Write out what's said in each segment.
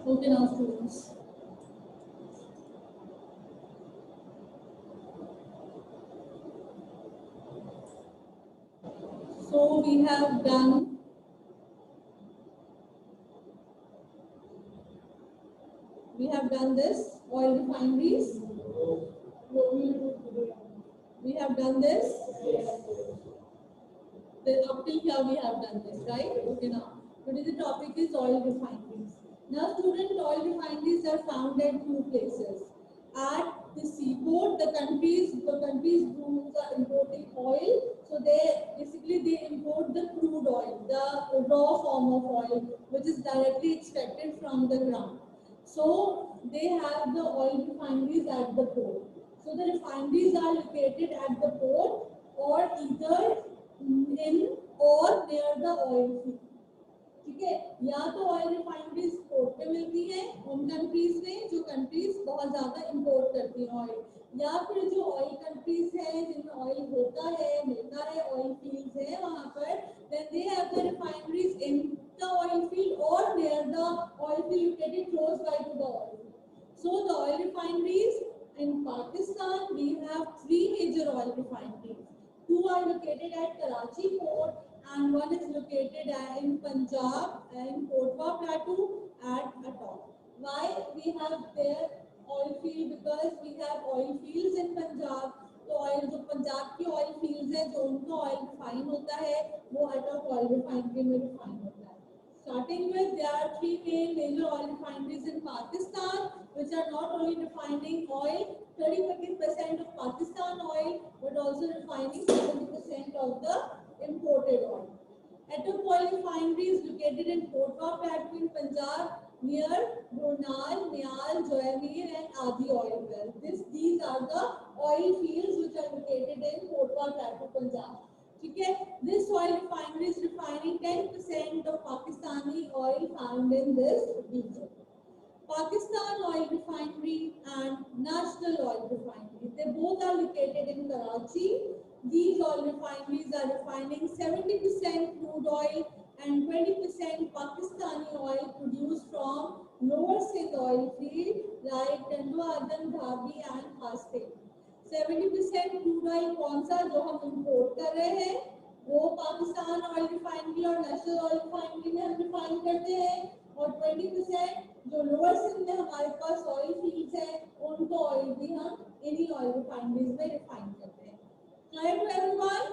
Okay, now students. So we have done this oil refineries. We have done this. Up till here we have done this, right? Okay, now today's topic is oil refineries. Now, student, oil refineries are found at two places. At the seaport, the countries who are importing oil, so they import the crude oil, the raw form of oil, which is directly extracted from the ground. So they have the oil refineries at the port. So the refineries are located at the port or either in or near the oil field. ठीक है, या तो oil refineries port पे मिलती है उन countries में जो कंट्रीज बहुत ज्यादा इंपोर्ट करती हैं ऑयल, या फिर जो ऑयल कंट्रीज है जिनमें ऑयल होता है मिलता है ऑयल फील्ड्स है वहां पर, then they have the refineries in the oil field और near the oil field located close by to the oil field. So the oil refineries in Pakistan, we have three major oil refineries. Two are located at Karachi port and one is located in Punjab in Kotwa Plateau at Atop. Why we have there oil field? Because we have oil fields in Punjab. तो oil जो पंजाब की oil fields है जो उनका oil refine होता है वो atop oil refinery में रिफाइन होता है. Starting with, there are three major oil refineries in Pakistan, which are not only refining oil, 30% of Pakistan oil, but also refining 70% of the imported oil. Atop Oil Refinery is located in Kotwa Plateau in Punjab, near Brunal, Nial, Joyamir, and Adi oil wells. These are the oil fields which are located in Kotwa Plateau, Punjab. ठीक है, this oil refinery is refining 10% of Pakistani oil found in this region. Pakistan Oil Refinery and National Oil Refinery, they both are located in Karachi. These oil refineries are refining 70% crude oil and 20% Pakistani oil produced from Lower Sindh oil field like Tandwa, Adan, Dhabi and Khas. 70% crude oil कौन सा जो हम import कर रहे हैं वो Pakistan oil refinery और national oil refinery में हम रिफाइन करते हैं, और 20% जो लोअर सिंध में हमारे पास ऑयल फील्ड्स हैं उनको ऑयल भी हम इन्हीं ऑयल रिफाइनरीज में रिफाइन करते हैं. Clear to everyone?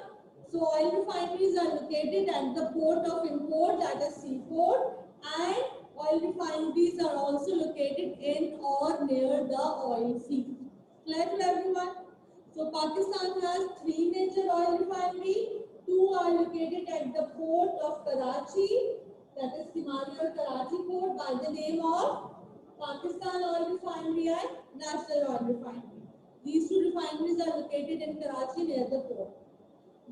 So oil refineries are located at the port of import, that is seaport, and oil refineries are also located in or near the oil field. Clear to everyone? So Pakistan has three major oil refineries. Two are located at the port of Karachi, that is Simari or Karachi port, by the name of Pakistan Oil Refinery and National Oil Refinery. These two refineries are located in Karachi near the port.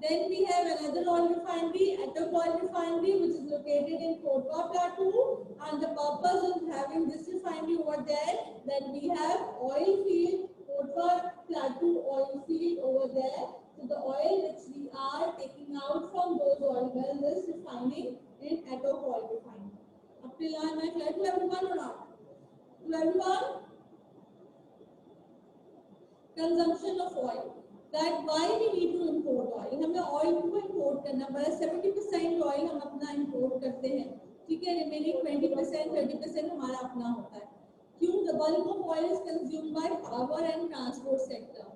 Then we have another oil refinery, Atop Oil Refinery, which is located in Kotwa Plateau. And the purpose of having this refinery over there, that we have oil field, Kotwa Plateau oil field over there. So the oil which we are taking out from those oil wells is refining in Atop Oil Refinery. Up till now, am I clear to everyone or not? To everyone? Consumption of oil. That why we need to import oil. हमें oil को import करना पड़ा. 70% oil हम अपना import करते हैं, ठीक है. Remaining 20%, 30% हमारा अपना होता है. क्यों? The bulk of oil is consumed by power and transport sector.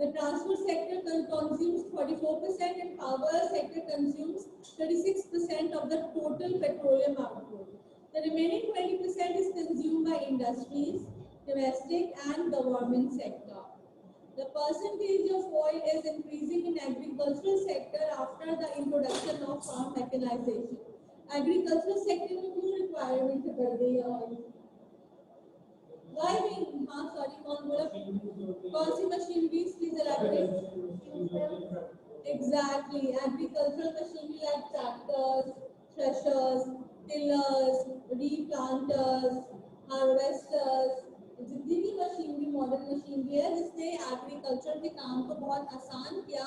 The transport sector consumes 44% and power sector consumes 36% of the total petroleum output. The remaining 20% is consumed by industries, domestic and government sector. The percentage of oil is increasing in agricultural sector after the introduction of farm mechanization. Agricultural sector में क्यों requirement बढ़ गई है oil? Why we? हाँ sorry कौन बोला? कौन सी machineries please elaborate? Exactly, agricultural machinery like tractors, threshers, tillers, replanters, harvesters. जितनी भी मशीनरी मॉडर्न मशीनरी है जिसने एग्रीकल्चर के काम को बहुत आसान किया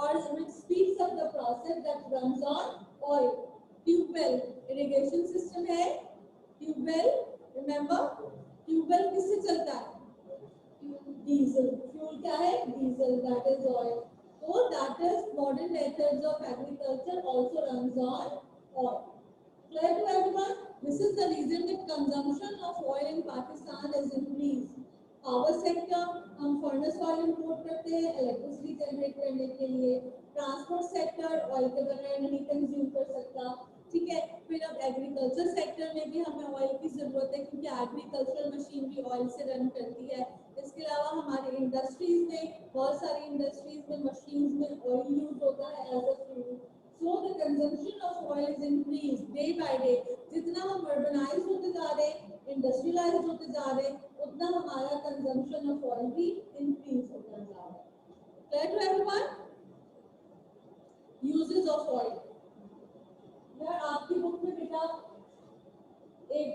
और it speeds up the process that runs on oil. Tubewell irrigation system है, ट्यूबवेल रिमेंबर, ट्यूबवेल किससे चलता है? डीजल। फ्यूल क्या है? Diesel, that is oil. So that is modern methods of agriculture also runs on oil. Clear to everyone? This is the reason that consumption of oil in Pakistan is increased. Power sector, हम furnace oil import करते हैं electricity generate करने के लिए. Transport sector, oil के बगैर नहीं consume कर सकता. ठीक है, फिर अब एग्रीकल्चर सेक्टर में भी हमें ऑयल की जरूरत है क्योंकि एग्रीकल्चरल मशीनरी ऑयल से रन करती है. इसके अलावा हमारे इंडस्ट्रीज में, बहुत सारी इंडस्ट्रीज में मशीन्स में ऑयल यूज होता है as a fuel. So the consumption of oil is increased day by day. जितना हम urbanized होते जा रहे हैं, industrialized होते जा रहे हैं, उतना हमारा consumption of oil भी increase होता जा रहा है. Clear to everyone? Uses of oil. यार आपकी बुक में बेटा एक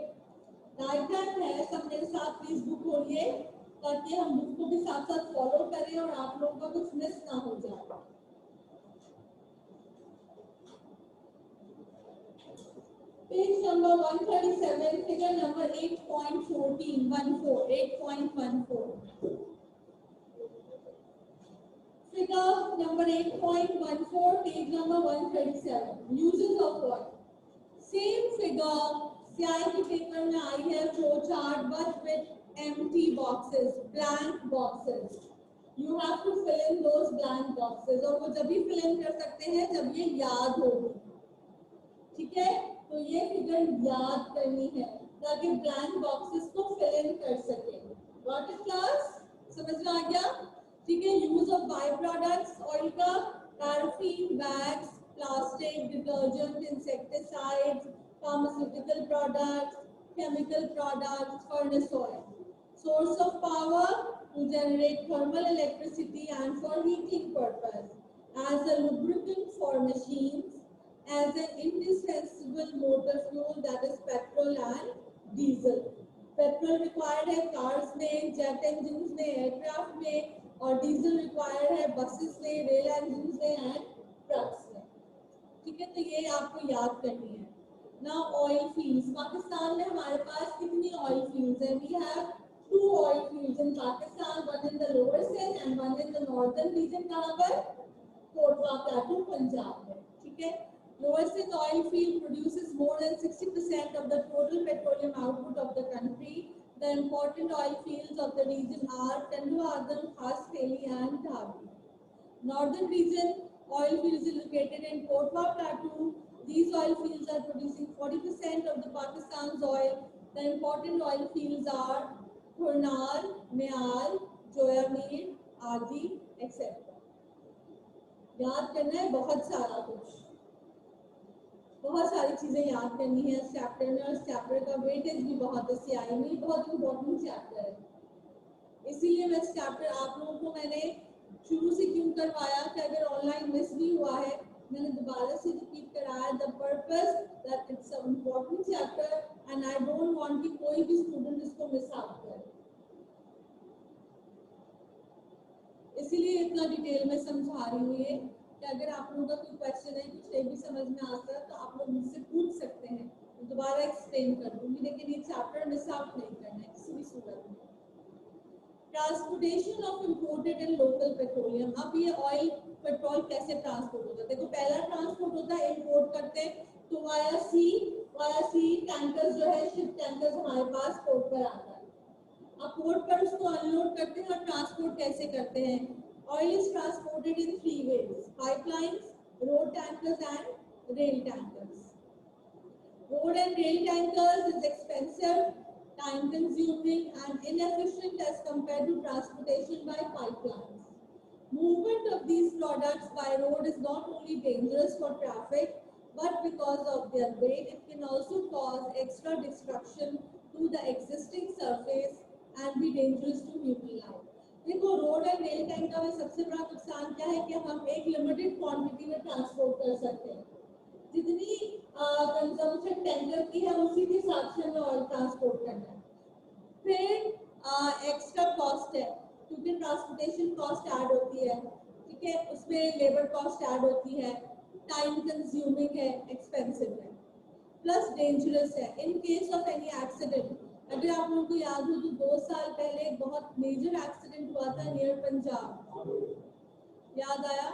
डायग्राम है, सब मेरे साथ प्लीज बुक खोलिए ताकि हम बुक को भी साथ साथ फॉलो करें और आप लोगों का कुछ मिस ना हो जाए. Page number 137, figure number 8.14, 8.14. Figure number 8.14, page number 137. Uses of oil. Same figure, CI के पेपर में आई है flow chart but with empty boxes, blank boxes. You have to fill in those blank boxes. और वो जब भी fill in कर सकते हैं जब ये याद होगी. ठीक है, तो ये फिगर याद करनी है ताकि ब्लैंक बॉक्सेस को फिल इन कर सके. What is class? समझ में आ गया? ठीक है. Use of by products oil का, paraffin, wax, plastic, detergent, insecticides, pharmaceutical products, chemical products, furnace oil. Source of power to generate thermal electricity and for heating purpose, as a lubricant for machines, as an indispensable motor fuel, that is petrol and diesel. Petrol required है cars में, jet engine में, aircraft में, और diesel required है buses में, rail engine में and trucks में. ठीक है, तो ये आपको याद करनी है. Now oil fields. पाकिस्तान में हमारे पास कितनी ऑयल फील्ड्स हैं? We have 2 oil fields in Pakistan, one in the lower Sindh and one in the northern region. कहाँ पर? कोटवा प्लेटू, पंजाब में. ठीक है. Lower Sindh oil field produces more than 60% of the total petroleum output of the country. The important oil fields of the region are Tandu Adam, Khas Feli and Dhabi. Northern region oil fields is located in Kotwa Plateau. These oil fields are producing 40% of the Pakistan's oil. The important oil fields are Kurnar, Meal, Joyamir, Adi, etc. याद करना है बहुत सारा कुछ, बहुत सारी चीजें याद करनी है इस चैप्टर में, और इस चैप्टर का वेटेज भी बहुत है. सीआई में बहुत इंपॉर्टेंट चैप्टर है. इसीलिए मैं इस चैप्टर आप लोगों को मैंने शुरू से क्यों करवाया कि अगर ऑनलाइन मिस भी हुआ है मैंने दोबारा से रिपीट कराया. The purpose that it's a important chapter and I don't want कि कोई भी स्टूडेंट इसको मिस आउट करे. इसीलिए इतना डिटेल में समझा रही हूँ ये कि अगर आप लोगों का कोई क्वेश्चन है, कुछ नहीं भी समझ में आता है तो आप लोग मुझसे पूछ सकते हैं, मैं दोबारा एक्सप्लेन कर दूंगी. लेकिन ये चैप्टर मिस आउट नहीं करना है किसी भी सूरत में. Transportation of imported and local petroleum. अब ये ऑयल पेट्रोल कैसे ट्रांसपोर्ट होता है? देखो, पहला ट्रांसपोर्ट होता है इम्पोर्ट करते हैं तो वाया सी टैंकर्स जो है, शिप टैंकर्स हमारे पास पोर्ट पर आता है. अब पोर्ट पर उसको अनलोड करते हैं और ट्रांसपोर्ट कैसे करते हैं? Oil is transported in 3 ways: pipelines, road tankers and rail tankers. Road and rail tankers is expensive, time consuming and inefficient as compared to transportation by pipelines. Movement of these products by road is not only dangerous for traffic, but because of their weight, it can also cause extra destruction to the existing surface and be dangerous to human life. देखो, road and rail tanker में सबसे बड़ा नुकसान क्या है कि हम एक लिमिटेड क्वांटिटी में ट्रांसपोर्ट कर सकते हैं. जितनी कंजम्पशन टैंकर की है उसी के हिसाब से हमें ऑयल ट्रांसपोर्ट करना है. फिर एक्स्ट्रा कॉस्ट है क्योंकि ट्रांसपोर्टेशन कॉस्ट ऐड होती है. ठीक है, उसमें लेबर कॉस्ट ऐड होती है, टाइम कंज्यूमिंग है, एक्सपेंसिव है, प्लस डेंजरस है. In case of any accident अगर आप लोगों को याद हो तो 2 साल पहले एक बहुत मेजर एक्सीडेंट हुआ था नियर पंजाब, याद आया,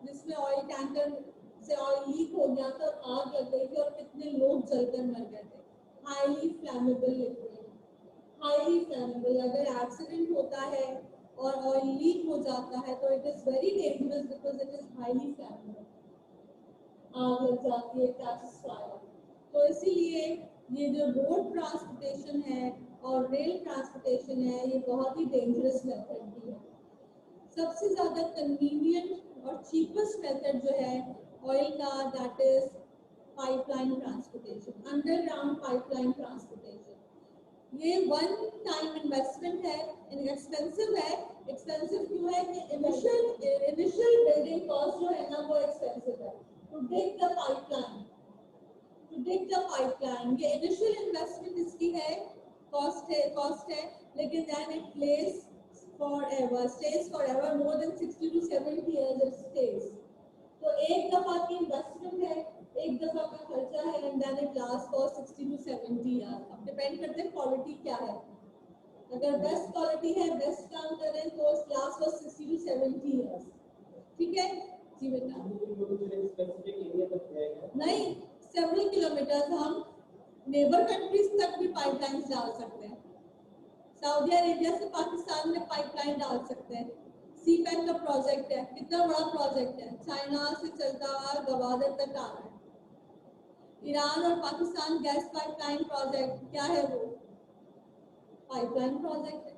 जिसमें ऑयल टैंकर से ऑयल लीक हो गया था और आग लग गई थी और कितने लोग जलकर मर गए थे। Highly flammable liquid, highly flammable. अगर एक्सीडेंट होता है और ऑयल लीक हो जाता है तो it is very dangerous because it is highly flammable, आग लग जाती है, कैचेस फायर। तो इसीलिए ये जो रोड ट्रांसपोर्टेशन है और रेल ट्रांसपोर्टेशन है ये बहुत ही डेंजरस मेथड भी है। सबसे ज्यादा कन्वीनियंट और चीपेस्ट मेथड जो है ऑयल का that is pipeline transportation, underground pipeline transportation. ये वन टाइम इन्वेस्टमेंट है, एक्सपेंसिव है। एक्सपेंसिव क्यों है कि इनिशियल बिल्डिंग कॉस्ट जो है ना वो एक्सपेंसिव है। To dig the pipeline, to dig the pipeline, ये इनिशियल इन्वेस्टमेंट इसकी है, कॉस्ट है, लेकिन then it plays forever, stays forever, more than 60 to 70 years it stays. तो एक दफा की इन्वेस्टमेंट है, एक दफा का खर्चा है, and then it last for 60 to 70 years. अब डिपेंड करते हैं क्वालिटी क्या है। अगर बेस्ट क्वालिटी है, बेस्ट काम कर रहे हैं तो लास्ट फॉर 60 टू 70 ईयर्स। ठीक है जी बेटा? नहीं, सेवरल किलोमीटर्स हम नेबर कंट्रीज तक भी पाइपलाइंस डाल सकते हैं। सऊदी अरेबिया से पाकिस्तान में पाइपलाइन डाल सकते हैं। सी पैक का प्रोजेक्ट है, कितना बड़ा प्रोजेक्ट है, चाइना से चलता हुआ गवादर तक आ रहा है। ईरान और पाकिस्तान गैस पाइपलाइन प्रोजेक्ट क्या है, वो पाइपलाइन प्रोजेक्ट है।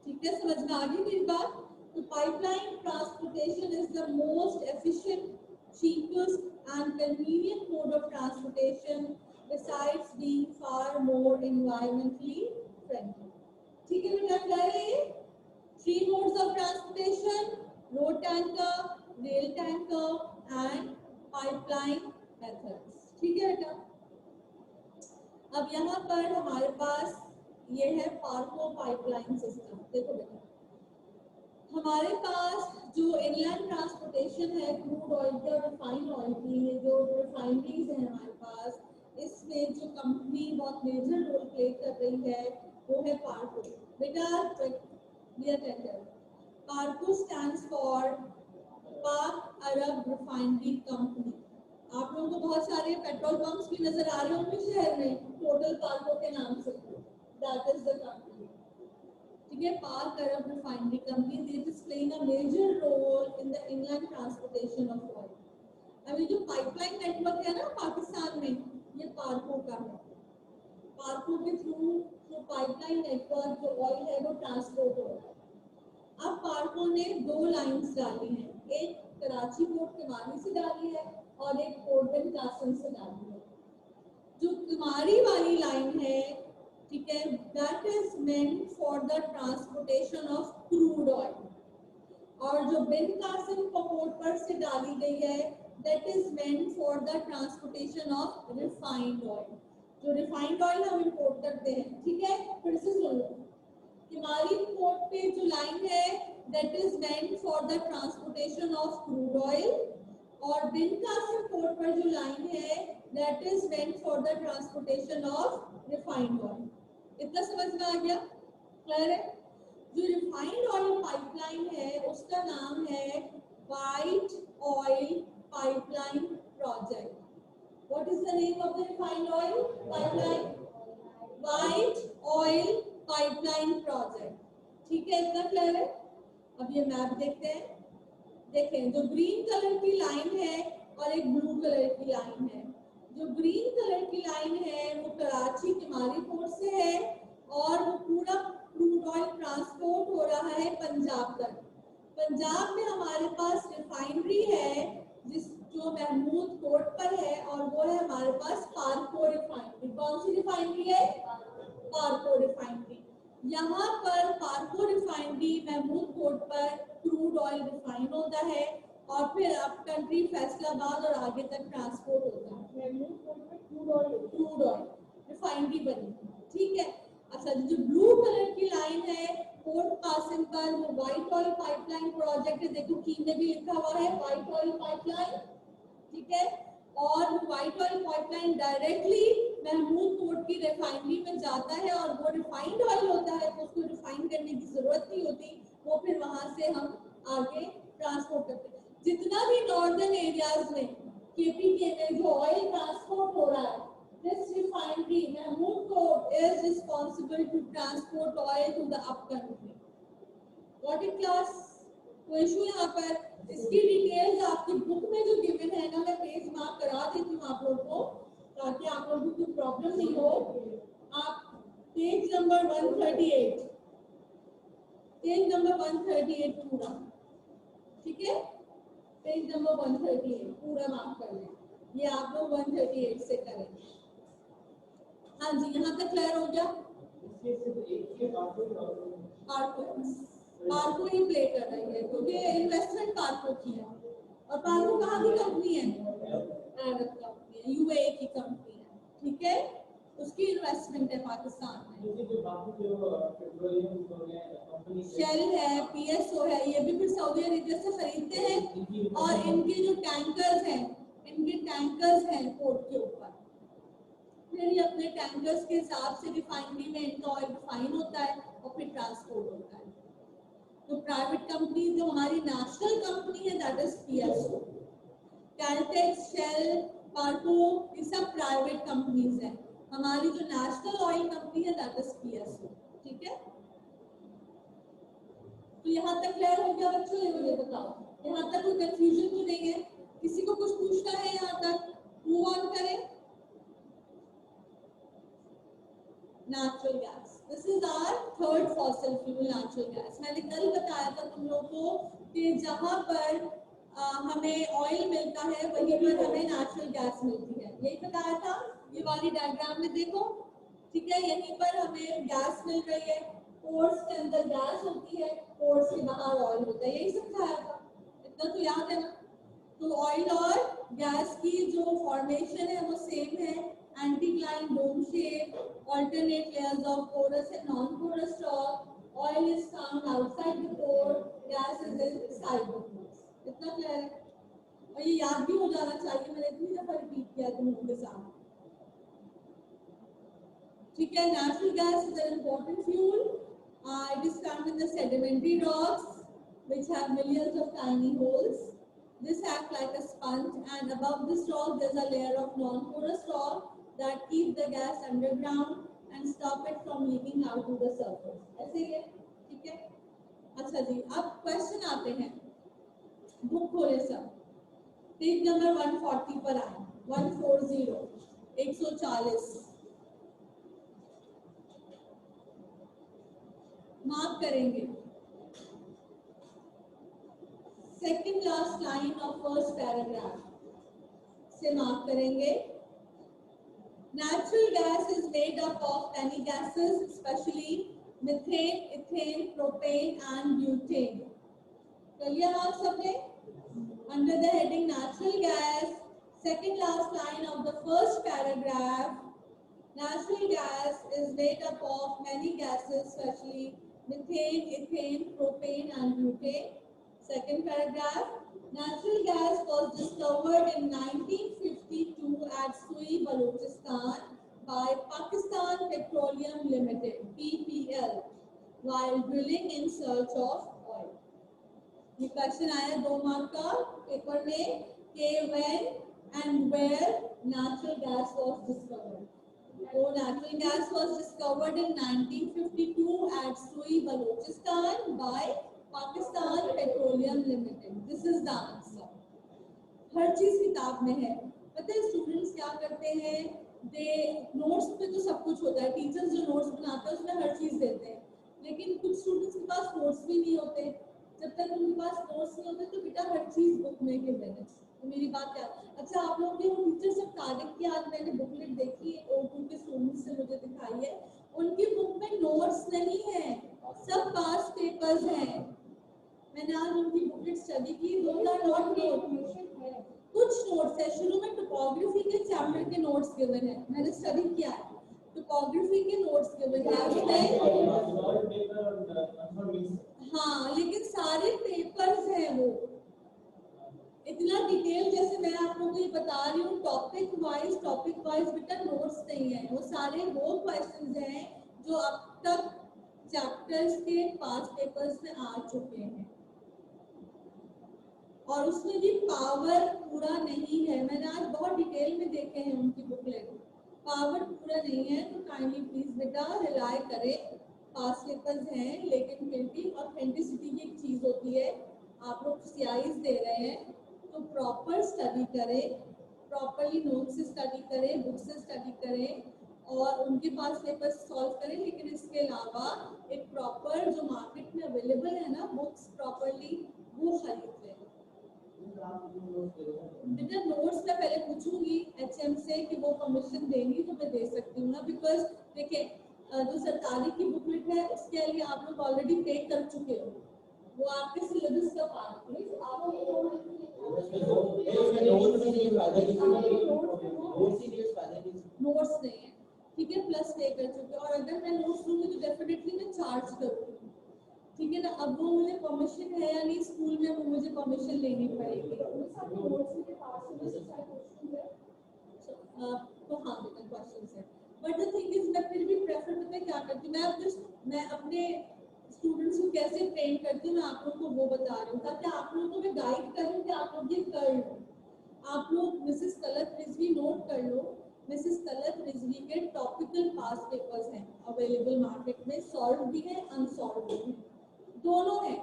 ठीक है, समझ में आ गई मेरी बात? तो pipeline transportation is the most efficient, cheapest and convenient mode of transportation besides being far more environmentally friendly. ठीक है बेटा, क्लियर है ये? 3 modes of transportation, road tanker, rail tanker and pipeline methods. ठीक है बेटा? अब यहाँ पर हमारे पास ये है पार्को पाइपलाइन सिस्टम। देखो बेटा, हमारे पास जो इनलैंड ट्रांसपोर्टेशन है क्रूड ऑयल की और रिफाइंड ऑयल की, ये जो रिफाइनरीज है हमारे पास, इसमें जो कंपनी बहुत मेजर रोल प्ले कर रही है वो है पार्को। बेटा पार्को स्टैंड्स फॉर पाक अरब रिफाइनरी कंपनी। आप लोगों को बहुत सारे पेट्रोल पंप्स भी नजर आ रहे होंगे शहर में, टोटल पार्को के नाम से, दैट इज द कंपनी। ठीक है, Pak Arab refinery company, this is playing a major role in the inland transportation of oil. अभी जो पाइपलाइन नेटवर्क है ना पाकिस्तान में, ये पार्को का है। पार्को के थ्रू जो पाइपलाइन नेटवर्क जो ऑयल है वो ट्रांसपोर्ट हो रहा है। अब पार्को ने 2 लाइंस डाली हैं, एक कराची पोर्ट किमारी से डाली है और एक पोर्ट बिन कासिम से डाली है। जो किमारी वाली लाइन है, ठीक है, that is meant for the transportation of crude oil, और जो बिन कासिम पोर्ट पर से डाली गई है that is meant for the transportation of refined oil. जो रिफाइंड ऑयल हम इंपोर्ट करते हैं। ठीक है, फिर से सुन लो, किमारी पोर्ट पे जो लाइन है that is meant for the transportation of crude oil, और बिन कासिम पोर्ट पर जो लाइन है that is meant for the transportation of refined oil. इतना समझ में आ गया? क्लियर है? जो रिफाइंड ऑयल पाइपलाइन है उसका नाम है white oil pipeline project. What is the name of the refined oil pipeline? White oil pipeline project. ठीक है, इतना क्लियर है? अब ये मैप देखते हैं। देखें, जो ग्रीन कलर की लाइन है और एक ब्लू कलर की लाइन है। जो ग्रीन कलर की लाइन है वो कराची किमारी पोर्ट से है और वो पूरा क्रूड ऑयल ट्रांसपोर्ट हो रहा है पंजाब तक। पंजाब में हमारे पास रिफाइनरी है जिस जो महमूद पोर्ट पर है, और वो है हमारे पास पार्को रिफाइनरी। कौन सी रिफाइनरी है? पार्को रिफाइनरी। यहाँ पर पार्को रिफाइनरी महमूद पोर्ट पर क्रूड ऑयल रिफाइन होता है और फिर अप कंट्री फैसलाबाद और आगे तक ट्रांसपोर्ट होता है। महमूद पोर्ट पर क्रूड ऑयल रिफाइनरी बनी। ठीक है, अच्छा, जो ब्लू कलर की लाइन है पोर्ट कासिम पर, वो व्हाइट ऑयल पाइपलाइन प्रोजेक्ट है। देखो की में भी लिखा हुआ है व्हाइट ऑयल पाइपलाइन। ठीक है, और white oil pipeline directly Mahmood port की रिफाइनरी में जाता है और वो रिफाइंड ऑयल होता है, तो उसको रिफाइन करने की जरूरत नहीं होती, वो फिर वहां से हम आगे ट्रांसपोर्ट करते हैं। जितना भी नॉर्दर्न एरियाज में केपीके में जो ऑयल ट्रांसपोर्ट हो रहा है, this refinery Mahmood Port is responsible to transport oil to the up country. Got it class? कोई इशू यहाँ पर? इसकी डिटेल्स आपकी बुक में जो गिवन है ना, मैं पेज मार्क करा देती हूँ आप लोगों को ताकि आप लोगों को कोई प्रॉब्लम नहीं हो। आप पेज नंबर 138, पेज नंबर 138 पूरा, ठीक है? पेज नंबर 138 पूरा मार्क कर लें, ये आप लोग 138 से करेंगे। हाँ जी, यहाँ तक क्लियर हो गया? पार्को ही प्ले कर रही है क्योंकि इन्वेस्टमेंट पार्को की है, और पार्को कहाँ की कंपनी है? अरब कंपनी है, यूएई की कंपनी है, ठीक है? उसकी इन्वेस्टमेंट है पाकिस्तान में। शेल है, पीएसओ है, ये भी फिर सऊदी अरेबिया से खरीदते हैं, और इनके जो टैंकर्स हैं, इनके टैंकर्स हैं पोर्ट के ऊपर, फिर ये अपने टैंकर्स के हिसाब से रिफाइनरी में इनका ऑयल रिफाइन होता है और फिर ट्रांसपोर्ट होता है। तो प्राइवेट कंपनी जो हमारी नेशनल कंपनी है that is PSO, Caltex, Shell, PARCO, ये सब प्राइवेट कंपनीज हैं। हमारी जो नेशनल ऑयल कंपनी है दैट इज पीएसओ, ठीक है? तो यहाँ तक क्लियर हो गया बच्चों? ये मुझे बताओ, यहाँ तक कोई कंफ्यूजन तो नहीं है? किसी को कुछ पूछना है यहाँ तक? मूव ऑन करें। Natural gas, this is our third fossil fuel, natural gas. मैंने कल बताया था तुम लोगों को कि जहां पर हमें ऑयल मिलता है वहीं पर हमें नेचुरल गैस मिलती है, यही बताया था। ये वाली डायग्राम में देखो, ठीक है? यहीं पर हमें गैस मिल रही है, पोर्ट्स के अंदर गैस होती है, पोर्ट्स के बाहर ऑयल होता है, यही समझाया था, इतना तो याद है ना? तो ऑयल और गैस की जो फॉर्मेशन है वो सेम है, anticline dome shape, alternate layers of porous and non-porous rock. Oil is found outside the pore, gas is inside the pore. इतना क्लियर है? और ये याद भी हो जाना चाहिए, मैंने इतनी दफा रिपीट किया तुम लोगों के साथ, ठीक है? Natural gas is an important fuel. It is found in the sedimentary rocks which have millions of tiny holes. This acts like a sponge, and above this rock there is a layer of non-porous rock that keep the gas underground and stop it from leaking out to the surface. ऐसे ही है, ठीक है? अच्छा जी, अब question आते हैं। Book खोले सब, पेज नंबर 140 पर आए, 140, 140 मार्क करेंगे। Second last line of first paragraph से मार्क करेंगे। Natural gas is made up of many gases, especially methane, ethane, propane, and butane. कर लिया मार्क सबने? Under the heading natural gas, second last line of the first paragraph, natural gas is made up of many gases, especially methane, ethane, propane, and butane. Second paragraph, natural gas was discovered in 1952 at Sui, Balochistan by Pakistan Petroleum Limited while drilling in search of oil. ये question आया 2 mark का paper में कि when and where natural gas was discovered. So natural gas was discovered in 1952 at Sui, Balochistan by Pakistan Petroleum Limited. This is the answer. हर चीज किताब में है। पता है स्टूडेंट्स क्या करते हैं? दे नोट्स पे तो सब कुछ होता है, टीचर्स जो नोट्स बनाते हैं उसमें हर चीज देते हैं, लेकिन कुछ स्टूडेंट्स के पास नोट्स भी नहीं होते। जब तक उनके पास नोट्स नहीं होते तो बेटा हर चीज बुक में गिवन है। तो मेरी बात क्या? अच्छा, आप लोग ने वो टीचर सब तारीख की आज मैंने बुकलेट देखी O2 के स्टूडेंट्स से मुझे दिखाई है, उनकी बुक में नोट्स नहीं है, सब पास पेपर्स हैं। मैंने आज उनकी बुकलेट स्टडी की, कुछ नोट्स है। शुरू में टोपोग्राफी के चैप्टर के नोट्स गिवन है, मैंने स्टडी किया है, टोपोग्राफी के नोट्स गिवन है उसमें। हाँ, लेकिन सारे पेपर्स हैं वो। इतना डिटेल जैसे मैं आप लोगों को ये बता रही हूँ, टॉपिक वाइज बेटा नोट्स नहीं है, वो सारे वो क्वेश्चंस हैं जो अब तक चैप्टर्स के 5 पेपर्स में आ चुके हैं, और उसमें भी पावर पूरा नहीं है। मैंने आज बहुत डिटेल में देखे हैं उनकी बुकलेट, पावर पूरा नहीं है, तो काइंडली प्लीज बेटा रिलाय करें। पास पेपर्स हैं लेकिन फिर भी ऑथेंटिसिटी की एक चीज होती है, आप लोग सीआईज दे रहे हैं तो प्रॉपर स्टडी करें, प्रॉपरली नोट से स्टडी करें, बुक से स्टडी करें और उनके पास पेपर सॉल्व करें। लेकिन इसके अलावा एक प्रॉपर जो मार्केट में अवेलेबल है ना बुक्स प्रॉपरली, वो खरीद लें। बेटा नोट्स मैं पहले पूछूंगी एचएम से कि वो परमिशन देंगी तो मैं दे सकती हूँ ना, बिकॉज देखिए जो सरकारी की बुकलेट है उसके लिए आप लोग ऑलरेडी पे कर चुके हो, वो आपके सिलेबस का पार्ट है। नोट्स नहीं है, ठीक है, प्लस पे कर चुके, और अगर मैं नोट्स लूंगी तो डेफिनेटली मैं चार्ज करूंगी, ठीक है ना। अब वो मुझे परमिशन है या नहीं स्कूल में, वो मुझे परमिशन लेनी पड़ेगी। तो हाँ बेटा क्वेश्चन है, बट द थिंग इज मैं फिर भी प्रेफर पता है क्या करती हूँ, मैं अपने स्टूडेंट्स को कैसे ट्रेन करती हूँ मैं आप लोगों को वो बता रही हूँ, ताकि आप लोगों को मैं गाइड करूँ कि आप लोग ये कर लो। आप लोग मिसेस तलत रिजवी नोट कर लो, मिसेस तलत रिजवी के टॉपिकल पास पेपर्स हैं अवेलेबल मार्केट में, सॉल्व भी है अनसॉल्व भी है, दोनों है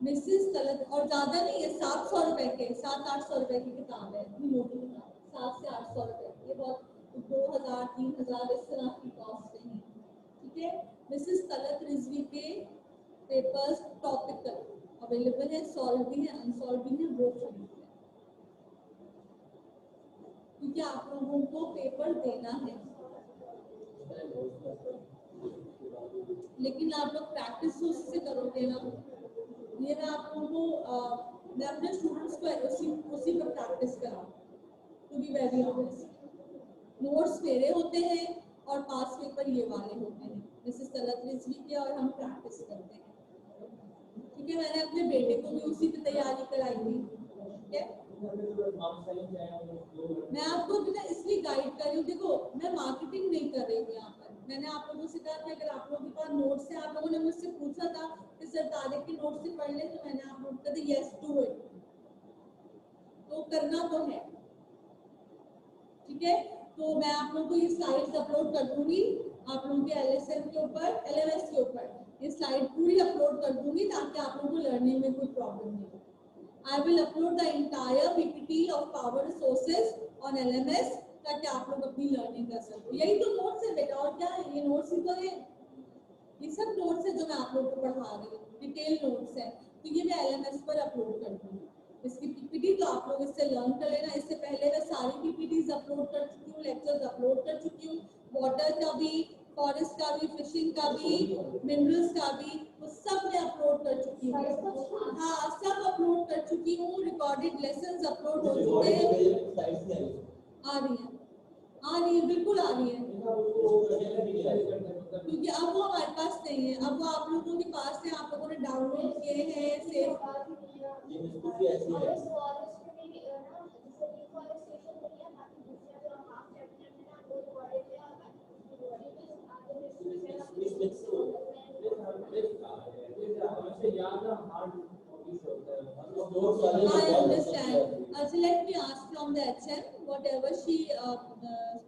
मिसेस तलत। और ज्यादा नहीं है, 700 रुपए के, 700-800 रुपए की किताब है, इतनी मोटी किताब, 700 से 800 रुपए, ये बहुत 2000-3000 इस तरह की कॉस्ट नहीं, ठीक है। मिसेस तलत रिजवी के पेपर्स टॉपिकल अवेलेबल है, सॉल्व भी है अनसॉल्व भी है, वो खरीद है, क्योंकि आप लोगों को पेपर देना है। लेकिन आप लोग प्रैक्टिस उससे करोगे ना, ये मैं आप लोगों को मैं अपने स्टूडेंट्स को उसी पर प्रैक्टिस कराऊँ, to be very honest. Notes मेरे होते हैं और पास पेपर ये वाले होते हैं मिसेस तलत रिजवी के, और हम प्रैक्टिस करते हैं, ठीक है। मैंने अपने बेटे को भी उसी पे तैयारी कराई थी, ठीक है। मैं आपको बिना इसलिए गाइड कर रही हूँ, देखो मैं मार्केटिंग नहीं कर रही हूँ यहाँ पर, मैंने आप लोगों से कहा कि अगर आप लोगों के पास नोट्स है, आप लोगों ने मुझसे पूछा था कि सर तारिक के नोट्स से पढ़ ले, तो मैंने आप लोगों को कहा यस डू इट, तो करना तो है, ठीक है। तो मैं आप लोगों को ये स्लाइड्स अपलोड कर दूंगी आप लोगों के एलएसएम के ऊपर, एलएमएस के ऊपर, ये स्लाइड पूरी अपलोड कर दूंगी ताकि आप लोगों को लर्निंग में कोई प्रॉब्लम नहीं हो। I will upload the entire PPT of power resources on LMS ताकि आप लोग अपनी लर्निंग कर सको। यही तो नोट्स है बेटा, और क्या है, ये नोट्स ही तो है, ये सब नोट्स है जो मैं आप लोगों को पढ़ा रही हूँ, डिटेल नोट्स है, तो ये मैं LMS पर अपलोड कर दूंगी इसकी PPT, तो आप लोग इससे लर्न कर लेना। इससे पहले मैं सारी PPTs अपलोड कर चुकी हूँ, लेक्चर्स अपलोड कर चुकी हूँ, वाटर का भी, फॉरेस्ट का भी, फिशिंग का भी, मिनरल्स का भी, वो सब मैं अपलोड कर चुकी हूँ। हाँ सब अपलोड कर चुकी हूँ, रिकॉर्डेड लेसन्स अपलोड हो चुके हैं। आ रही है बिल्कुल आ रही है, क्योंकि अब वो हमारे पास नहीं है, अब वो आप लोगों के पास है, आप लोगों ने डाउनलोड किए हैं save. I understand. So let me ask from the HM, whatever she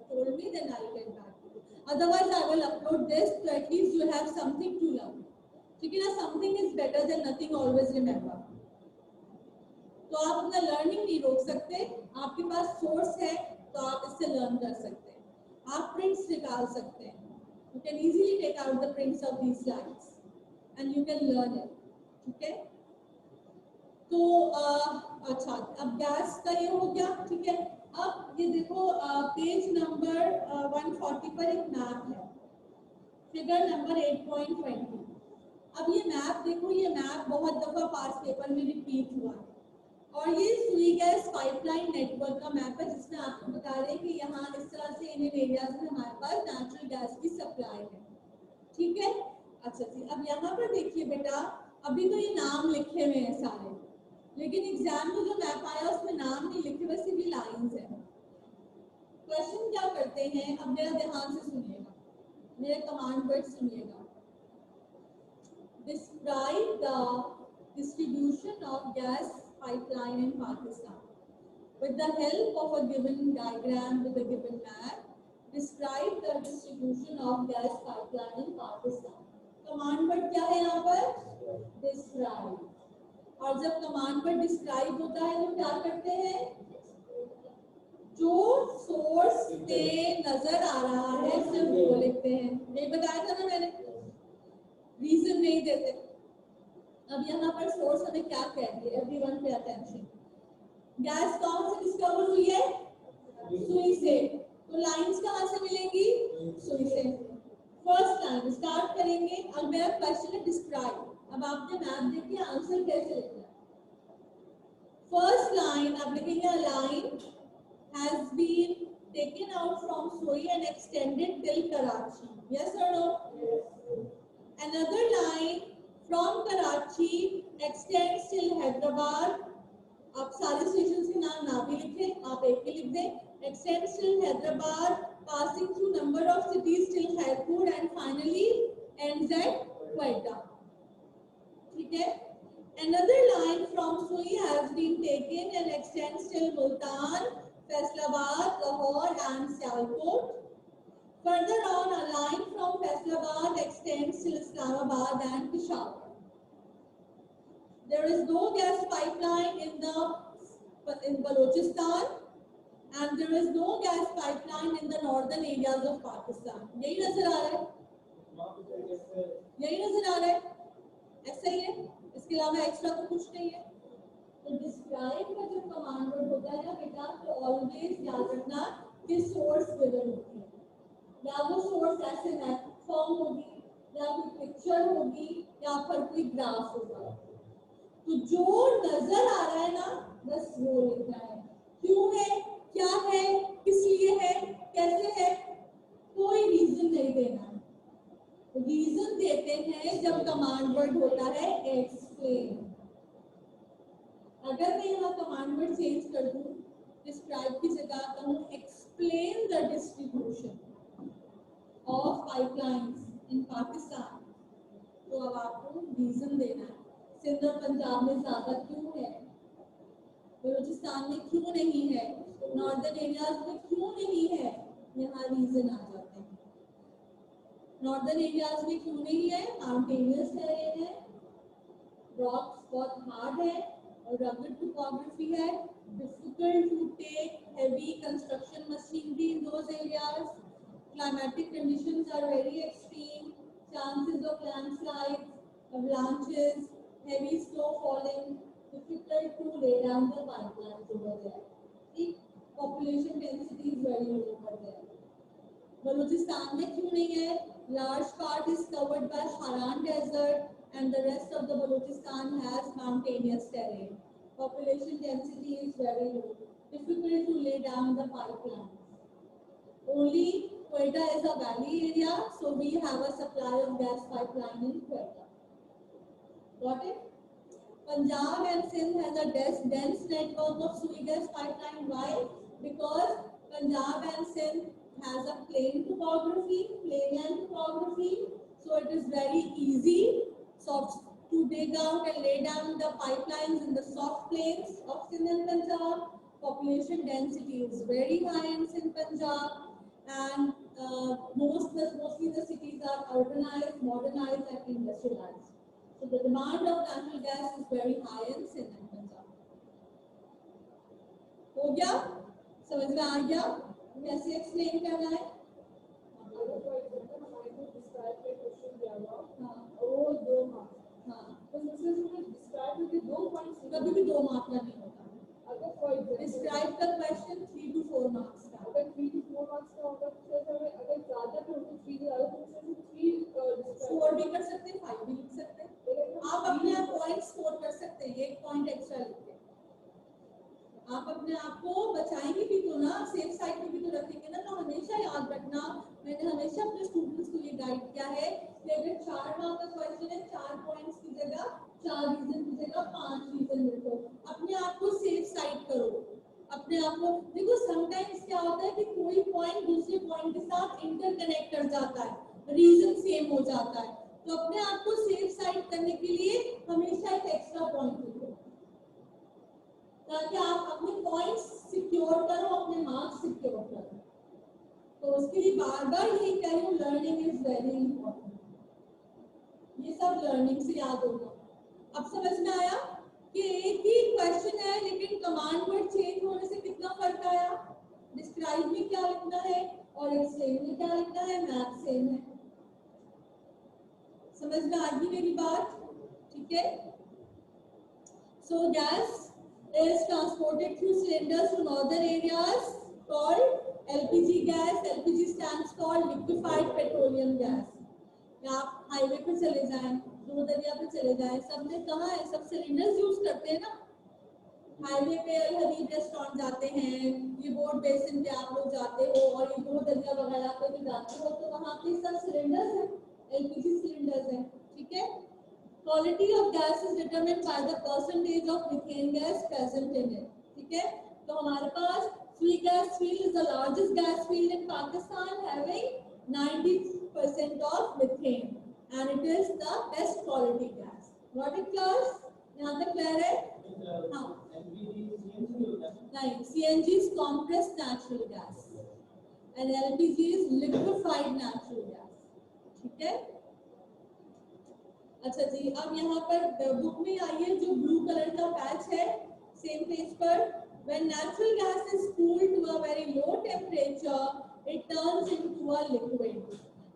told me, then I'll get back to you. Otherwise, I will upload this, so at least you have something to learn. ठीक है ना, something is better than nothing, always remember. तो आप अपना learning नहीं रोक सकते, आपके पास सोर्स है तो आप इससे लर्न कर सकते हैं, आप प्रिंट्स निकाल सकते हैं, you can easily take out the prints of these slides and you can learn it, ठीक है। तो अच्छा, अब गैस का ये हो गया, ठीक है। अब ये देखो पेज नंबर 140 पर एक मैप है, फिगर नंबर 8.20। अब ये मैप देखो, ये मैप बहुत दफा पास पेपर में रिपीट हुआ है, और ये सुई गैस पाइपलाइन नेटवर्क का मैप है, जिसमें आपको बता रहे हैं कि यहाँ इस तरह से इन एरियाज में हमारे पास नेचुरल गैस की सप्लाई है, ठीक है। अच्छा जी, अब यहाँ पर देखिए बेटा, अभी तो ये नाम लिखे हुए हैं सारे, लेकिन एग्जाम में जो मैप आया उसमें नाम नहीं लिखे, बस सिर्फ लाइंस है। क्वेश्चन क्या करते हैं, अब मेरा ध्यान से सुनिएगा, मेरे कमांड वर्ड सुनिएगा। Describe the distribution of gas pipeline in Pakistan with the help of a given diagram with a given map. Describe the distribution of gas pipeline in Pakistan. Command word क्या है यहाँ पर, डिस्क्राइब। और जब command word describe होता है तो क्या करते हैं, जो सोर्स पे नजर आ रहा है सिर्फ वो लिखते हैं। ये बताया था ना मैंने, रीजन नहीं देते। अब यहाँ पर सोर्स हमें क्या कह रही है, एवरीवन पे अटेंशन। गैस कहाँ से डिस्कवर हुई है, सुई से, तो लाइंस कहाँ से मिलेंगी, सुई से। फर्स्ट लाइन स्टार्ट करेंगे। अब मेरा क्वेश्चन है डिस्क्राइब। अब आपने मैप देखिए, आंसर कैसे लिखना है। फर्स्ट लाइन आप लिखेंगे, line has been taken out from Sui and extended till Karachi, yes और no. Another line from Karachi extends till Hyderabad. आप सारे स्टेशन के नाम ना भी लिखें, आप एक ही लिख दें। X tends till Hyderabad, passing through number of cities till Khairpur and finally ends at Quetta. ठीक है। Another line from Sui has been taken and extends till Multan, Faisalabad, Lahore and Sialkot. Further on, a line from Faisalabad extends till Islamabad and Peshawar. There is no gas pipeline in Balochistan, and there is no gas pipeline in the northern areas of Pakistan. यही नजर आ रहा है, यही नजर आ रहा है, ऐसा ही है, इसके अलावा एक्स्ट्रा तो कुछ नहीं है। तो डिस्क्राइब का जो कमांड वर्ड होता है ना बेटा, तो ऑलवेज याद रखना कि सोर्स गिवन होती है, या वो सोर्स ऐसे मैप फॉर्म होगी, या कोई पिक्चर होगी, या फिर कोई ग्राफ होगा। तो जो नजर आ रहा है ना, बस वो लिखना है। क्यों है, क्या है, किस लिए है, कैसे है, कोई रीजन नहीं देना है। रीजन देते हैं जब कमांड वर्ड होता है एक्सप्लेन। अगर मैं यहाँ कमांड वर्ड चेंज कर दूं, डिस्क्राइब की जगह कहूँ explain the distribution of pipelines in Pakistan, तो अब आपको रीजन देना है। सिंध और पंजाब में ज्यादा क्यों है, बलूचिस्तान में क्यों नहीं है, नॉर्दर्न एरियाज में क्यों नहीं है, यहाँ रीजन आ जाते हैं। नॉर्दर्न एरियाज में क्यों नहीं है, माउंटेनियस टेरेन है, रॉक्स बहुत हार्ड है और रगड टोपोग्राफी है, difficult to take heavy construction machinery in those areas, climatic conditions are very extreme, chances of landslides, avalanches, heavy snow falling, difficult to lay down the pipelines over there. The population density is very low over there. Balochistan में क्यों नहीं है? Large part is covered by Haran Desert and the rest of the Balochistan has mountainous terrain. Population density is very low. Difficult to lay down the pipelines. Only Quetta is a valley area, so we have a supply of gas pipeline in Quetta. Got it? Punjab and Sindh has a dense network of sewage gas pipeline. Why? Because Punjab and Sindh has a plain topography, plainland topography, so it is very easy to dig out and lay down the pipelines in the soft plains of Sindh and Punjab. Population density is very high in Sindh, Punjab, and mostly the cities are urbanized, modernized, and industrialized. So the demand of natural gas is very high in Sindh and Punjab. हो गया, समझ में आ गया कैसे explain करना है? कभी भी 2 मार्क का नहीं होता। डिस्क्राइब का क्वेश्चन 3 to 4 मार्क्स का। अगर 3 to 4 मार्क्स का होगा तो अगर ज्यादा तो 3 ज्यादा तो 4 भी कर सकते हैं, 5 भी लिख सकते हैं। आप अपने आप पॉइंट स्कोर कर सकते हैं, 1 पॉइंट एक्स्ट्रा लिख के आप अपने आप को बचाएंगे भी तो ना, सेफ साइड पे भी तो रखेंगे ना। तो हमेशा याद रखना, मैंने हमेशा अपने स्टूडेंट्स को ये गाइड किया है कि अगर 4 मार्क का क्वेश्चन है, 4 पॉइंट्स की जगह 4 रीजन की जगह 5 रीजन लिखो। अपने आप को सेफ साइड करो, अपने आप को देखो। समटाइम्स क्या होता है कि कोई पॉइंट दूसरे पॉइंट के साथ इंटरकनेक्ट कर जाता है, रीजन सेम हो जाता है, तो अपने आप को सेफ साइड करने के लिए हमेशा एक एक्स्ट्रा पॉइंट लिखो, ताकि आप अपने पॉइंट्स सिक्योर करो, अपने मार्क्स सिक्योर करो। तो उसके लिए बार बार यही कह रही हूँ, लर्निंग इज वेरी इंपॉर्टेंट। ये सब लर्निंग से याद होगा। अब समझ में आया कि एक ही क्वेश्चन है लेकिन कमांड वर्ड चेंज होने से कितना फर्क आया। डिस्क्राइब में क्या लिखना है और एक्सप्लेन में क्या लिखना है, मैथ सेम है। समझ में आ गई मेरी बात? ठीक है। So gas is transported through cylinders to northern areas called LPG gas. LPG stands for liquefied petroleum gas. आप हाईवे पे चले जाएं, दो दरिया पे चले जाएं, सब में कहाँ है, सब सिलेंडर्स यूज करते हैं ना। हाईवे पे हबीब रेस्टोरेंट जाते हैं, ये बोट बेसिन पे आप लोग जाते हो, और ये दो दरिया वगैरह पे भी जाते हो, तो वहाँ पे सब सिलेंडर्स हैं, एलपीजी सिलेंडर्स हैं। ठीक है। Quality of gas is determined by the percentage of methane gas present in it. ठीक है। तो हमारे पास free gas field is the largest gas field in Pakistan, having 90% of methane, and it is the best quality gas. Got it, class? यहाँ तक clear है? हाँ। नहीं, CNG is compressed natural gas, and LPG is liquefied natural gas. ठीक है। अच्छा जी, अब यहाँ पर बुक में आइए, जो ब्लू कलर का पैच है सेम पेज पर, when natural gas is cooled to a very low temperature, it turns into a liquid.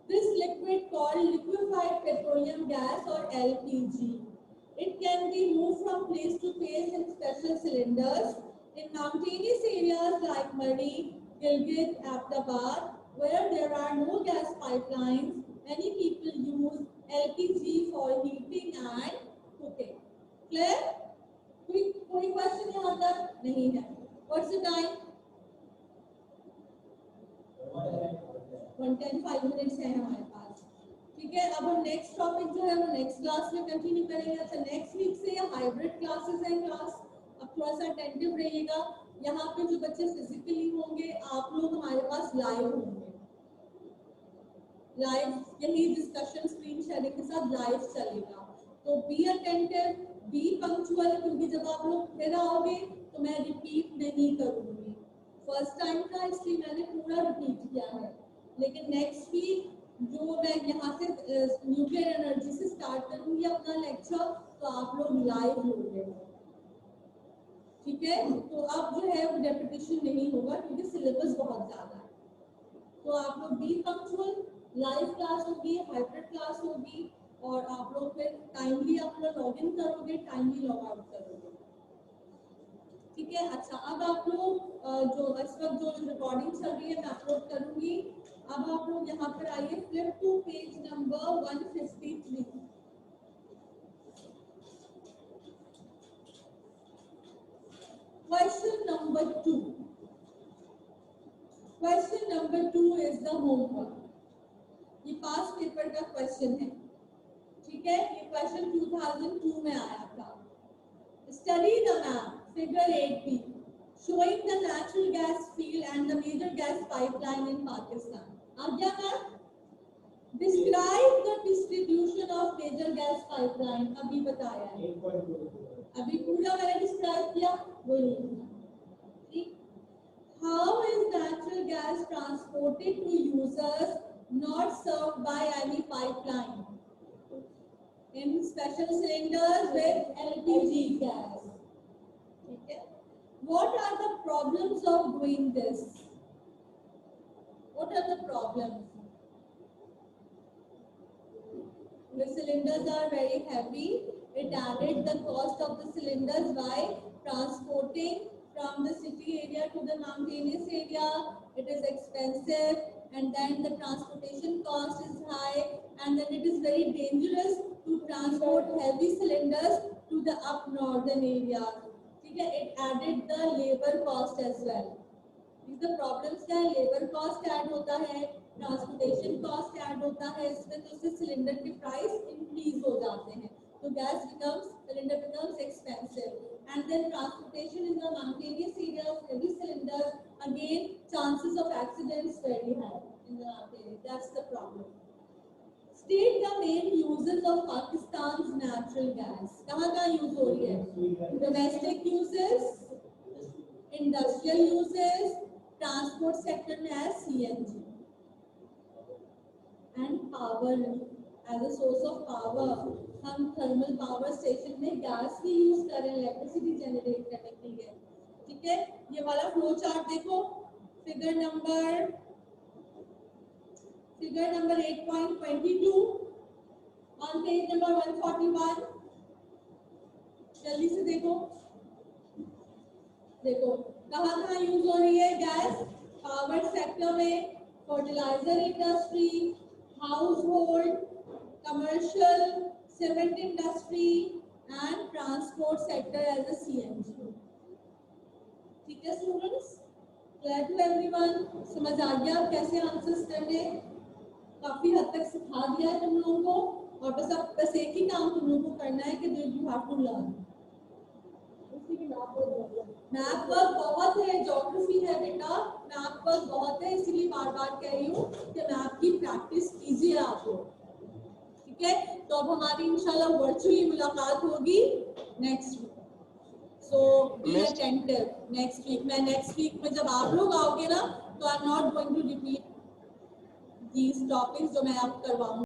This liquid called liquefied petroleum gas or LPG. It can be moved from place to place in special cylinders. In mountainous areas like Murree, Gilgit, Ahmedabad, where there are no gas pipelines, many people use LPG for heating and cooking. Clear? कोई question यहाँ तक नहीं है? What's the time? 1:10 minutes है हमारे पास। ठीक है। अब हम नेक्स्ट टॉपिक जो है वो नेक्स्ट क्लास में कंटिन्यू करेंगे। अच्छा, नेक्स्ट वीक से ये हाइब्रिड क्लासेस हैं क्लास, अब थोड़ा सा अटेंटिव रहिएगा। यहाँ पे जो बच्चे फिजिकली होंगे, आप लोग हमारे पास लाइव होंगे, लाइव यही डिस्कशन स्क्रीन शेयरिंग के साथ लाइव चलेगा। तो बी अटेंटिव, बी पंक्चुअल, क्योंकि जब आप लोग फिर आओगे तो मैं रिपीट नहीं करूंगी। फर्स्ट टाइम था इसलिए मैंने पूरा रिपीट किया है, लेकिन नेक्स्ट वीक जो मैं यहाँ से न्यूक्लियर एनर्जी से स्टार्ट करूंगी अपना लेक्चर, तो आप लोग लाइव होंगे। ठीक है। तो अब जो है वो रेपिटेशन नहीं होगा क्योंकि सिलेबस बहुत ज्यादा है। तो आप लोग बी पंक्चुअल, लाइव क्लास होगी, हाइब्रिड क्लास होगी, और आप लोग फिर टाइमली अपना लॉग इन करोगे, टाइमली लॉग आउट करोगे। ठीक है। अच्छा, अब आप लोग जो इस वक्त जो रिकॉर्डिंग चल रही है मैं अपलोड करूंगी। अब आप लोग यहाँ पर आइए, flip to page number 153। Question number 2। Question number 2 is the homework. ये पास पेपर का क्वेश्चन है। ठीक है। ये क्वेश्चन 2002 में आया था। Study the map figure 8b showing the natural gas field and the major gas pipeline in Pakistan. आ गया ma'am? Describe the distribution of major gas pipeline. अभी बताया है, अभी पूरा मैंने डिस्क्राइब किया, वही। ठीक। How is natural gas transported to users not served by any pipeline? In special cylinders with LPG gas. ठीक है। What are the problems of doing this? What are the problems? The cylinders are very heavy. It added the cost of the cylinders by transporting from the city area to the mountainous area. It is expensive, and then the transportation cost is high, and then it is very dangerous to transport heavy cylinders to the up northern areas. ठीक है। It added the labor cost as well. These are problems क्या है? Labour cost add होता है, transportation cost add होता है इसमें, तो उससे सिलेंडर के प्राइस इंक्रीज हो जाते हैं, तो gas becomes, cylinder becomes expensive. and then transportation in the mountainous areas, heavy cylinders, again chances of accidents very high in the mountain. That's the problem. State the main uses of Pakistan's natural gas. कहाँ use हो रही है? Domestic uses, industrial uses, transport sector में है CNG, and power as a source of power. हम thermal power station में gas भी use कर रहे हैं इलेक्ट्रिसिटी जनरेट करने के लिए. ठीक है, ये वाला फ्लो चार्ट देखो, figure number 8.22 on page number 141. जल्दी से देखो कहाँ यूज हो रही है गैस? पावर सेक्टर में, fertiliser industry, household, commercial, cement industry and transport sector as a CNG. ठीक है स्टूडेंट्स, क्लियर टू एवरीवन? समझ आ गया आप कैसे आंसर्स करने? काफी हद तक सिखा दिया है तुम लोगों को, और बस एक ही काम तुम लोगों को करना है कि you have to learn. Map work बहुत है, ज्योग्राफी है बेटा, मैप वर्क बहुत है, इसीलिए बार बार कह रही हूँ कि मैप की प्रैक्टिस कीजिए आप लोग. ठीक है, तो अब हमारी इंशाल्लाह वर्चुअली मुलाकात होगी next week. So be attentive next week. मैं नेक्स्ट वीक में जब आप लोग आओगे ना, तो I am not going to repeat these topics जो मैं आप करवाऊंगी.